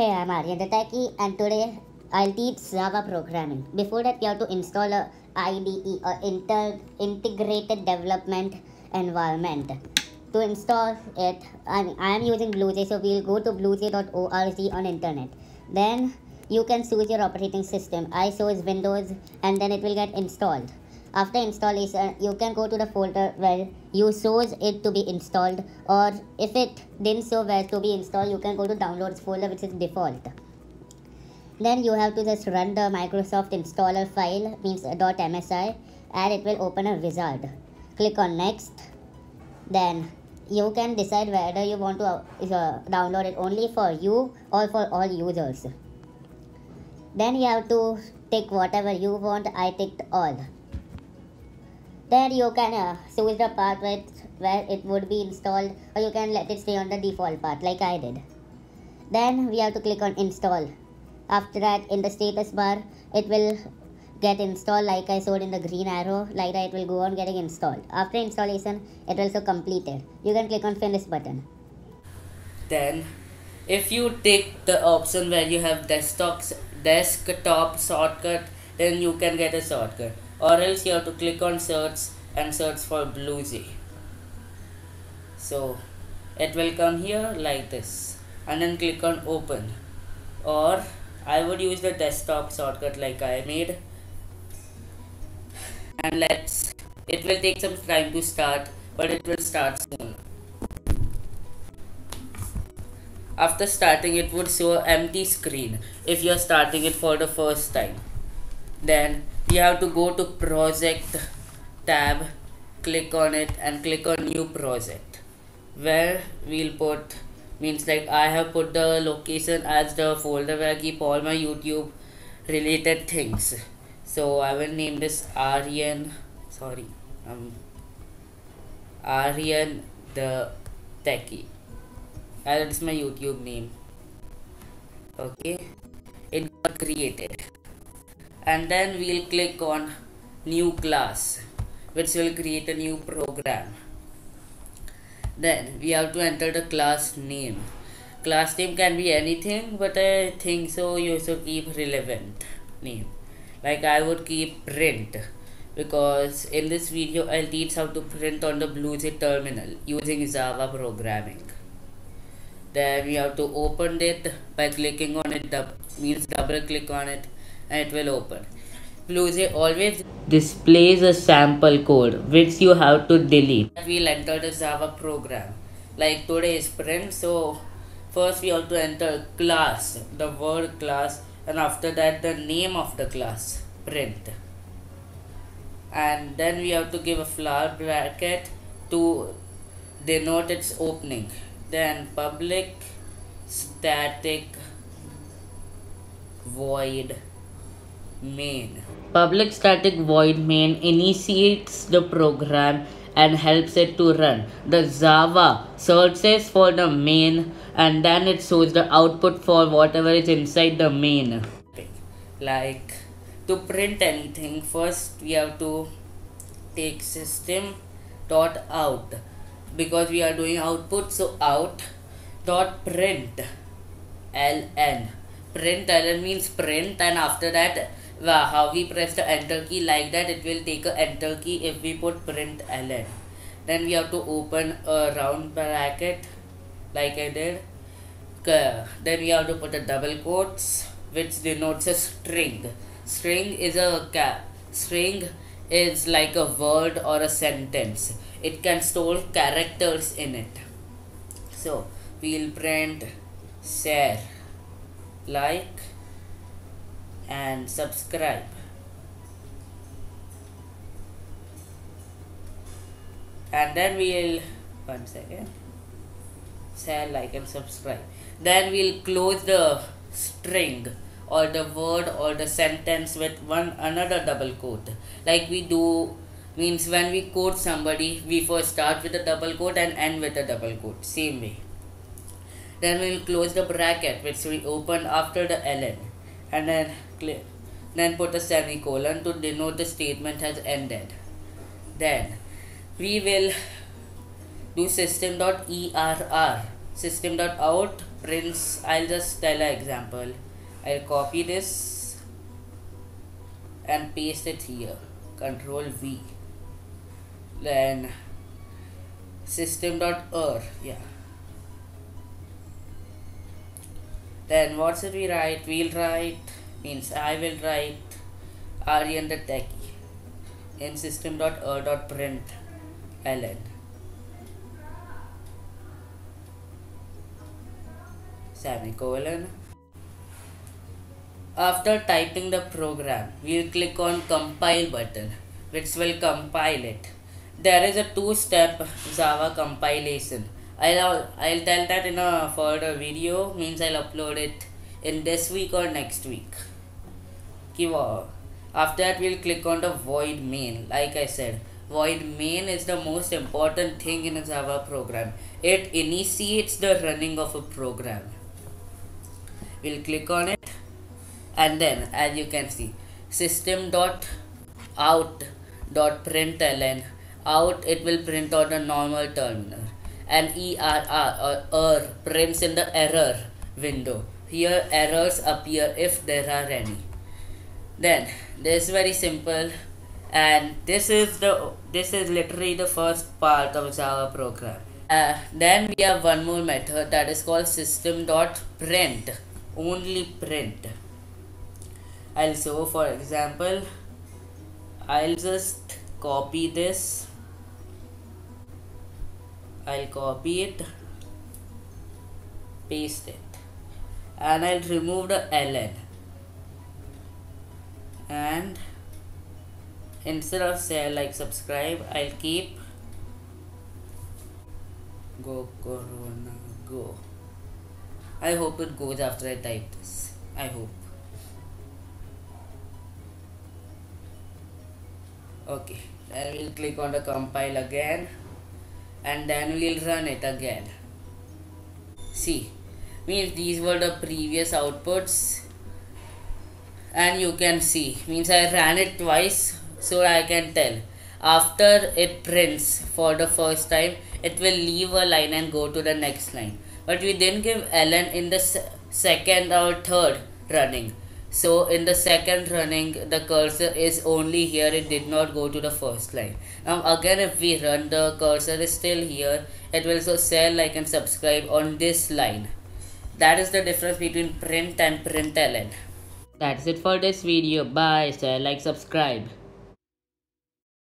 Hey, I'm Aryan the Techie, and today I'll teach Java programming. Before that, you have to install a IDE or Integrated Development Environment. To install it, I am using BlueJ, so we'll go to bluej.org on internet. Then you can choose your operating system. I chose Windows, and then it will get installed. After installation, you can go to the folder where you chose it to be installed, or if it didn't show where to be installed, you can go to downloads folder, which is default. Then you have to just run the Microsoft installer file, means .msi, and it will open a wizard. Click on next. Then you can decide whether you want to download it only for you or for all users. Then you have to tick whatever you want. I ticked all. Then you can choose the part where it would be installed, or you can let it stay on the default part like I did. Then we have to click on install. After that, in the status bar, it will get installed like I showed in the green arrow. Like that, it will go on getting installed. After installation, it will also completed. You can click on finish button. Then if you tick the option where you have desktop shortcut, then you can get a shortcut. Or else you have to click on search and search for BlueJ. So it will come here like this, and then click on open. Or I would use the desktop shortcut like I made. And it will take some time to start, but it will start soon. After starting, it would show an empty screen if you are starting it for the first time. Then you have to go to project tab, click on it and click on new project, where we'll put, means like I have put the location as the folder where I keep all my YouTube related things. So I will name this Aryan the Techie. That is my YouTube name. Okay, it got created. And then we'll click on new class, which will create a new program. Then we have to enter the class name. Class name can be anything, but I think so you should keep relevant name. Like I would keep print, because in this video I'll teach how to print on the BlueJ terminal using Java programming. Then we have to open it by clicking on it, means double click on it, and it will open. BlueJ always displays a sample code which you have to delete. We'll enter the Java program. Like today is print, so first we have to enter class, the word class, and after that the name of the class, print. And then we have to give a flower bracket to denote its opening. Then public static void main. Public static void main initiates the program and helps it to run. The Java searches for the main, and then it shows the output for whatever is inside the main. Like to print anything, first we have to take system.out, because we are doing output, so out.println. Println means print, and after that how we press the enter key, like that it will take a enter key if we put println. Then we have to open a round bracket like I did. Then we have to put a double quotes which denotes a string. String is like a word or a sentence. It can store characters in it. So we'll print share, like, and subscribe. And then we'll share, like, and subscribe. Then we'll close the string or the word or the sentence with another double quote, like we do. Means when we quote somebody, we first start with a double quote and end with a double quote, same way. Then we'll close the bracket which we open after the ln, and then put a semicolon to denote the statement has ended. Then we will do system.err, system.out, prints. I'll just tell an example. I'll copy this and paste it here. Control V. Then system.err. Yeah. Then what should we write? We'll write, means I will write Aryan the techie in system.err.println. Semicolon. After typing the program, we'll click on compile button, which will compile it. There is a two-step Java compilation. I'll tell that in a further video, means I'll upload it in this week or next week. After that, we'll click on the void main. Like I said, void main is the most important thing in a Java program. It initiates the running of a program. We'll click on it, and then as you can see, system.out.println, out, it will print on a normal terminal, and err or prints in the error window. Here errors appear if there are any. Then this is very simple, and this is literally the first part of Java program. Then we have one more method that is called system.print, only print. Also, for example, I'll just copy this. I'll copy it, paste it, and I'll remove the ln, and instead of say like subscribe, I'll keep go corona go. I hope it goes after I type this. I hope. Okay, then we'll click on the compile again, and then we'll run it again. See, means these were the previous outputs, and you can see, means I ran it twice so I can tell. After it prints for the first time, it will leave a line and go to the next line, but we didn't give ln in the second or third running. So in the second running, the cursor is only here, it did not go to the first line. Now again, if we run, the cursor is still here, it will also say like and subscribe on this line. That is the difference between print and println. That's it for this video. Bye. Share, like, subscribe.